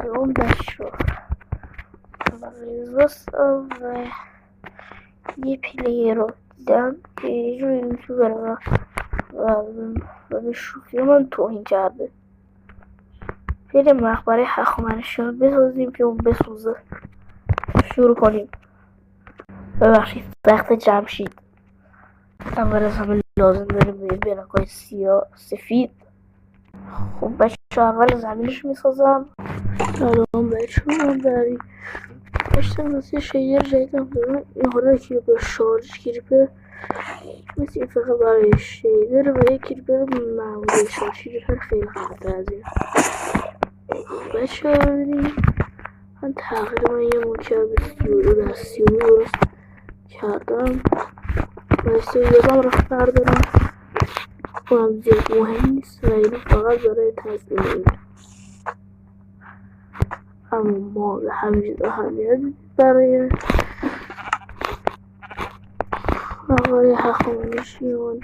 سلام بچه‌ها. رضا و یه پلیر رو دیدم که یه جور یوتیوبر و به شوخی من توهین کرده. بریم مقبره هخامنشیان بسازیم که اون بسوزه. شروع کنیم. ببخشید تخت جمشید. اول از همه لازم داریم به برنگ‌های سفید. خب بچه‌ها اول زمینش میسازم. سلام بچه‌ها، من برای داشتم واسه شیر جدیدم دارم. این حالا کریپر شارژ کریپر مثل این فقط برای شیدر و یک کریپر معمولی شارژ کریپر خیلی خطر از این. بچه ها ببینید من تقریبا یه مکعب 32 در 32 درست کردم و 32 رو بردارم. اونم زیاد مهم نیست و اینو فقط برای تزیین این. اما ما به همین اهمیت برای مقبره هخامنشیان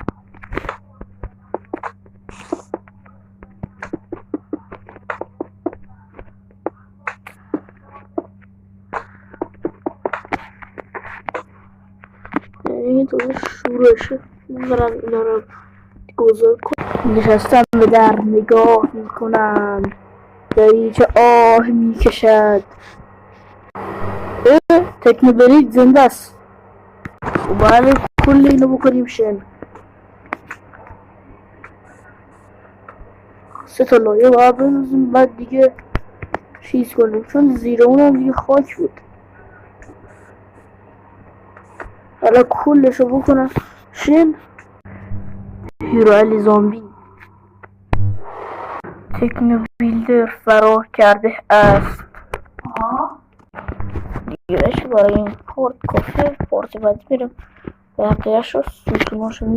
این تازه شورشه. برم اینا رو گذار کنم. نشستم به در نگاه میکنم، دریچه آه میکشد. تکنوبریت زنده است. و باید کل اینو بکنیم شن. 3 تا لایه باید بندازیم بعد دیگه چیز کنیم چون زیر اونم دیگه خاک بود. حالا کلشو بکنم شن. هیرو علی زامبی. تکنو بیلدر فرار کرده است. دیگه برای این پورت کافه پورت بعد میرم بقیهش رو ستوناشو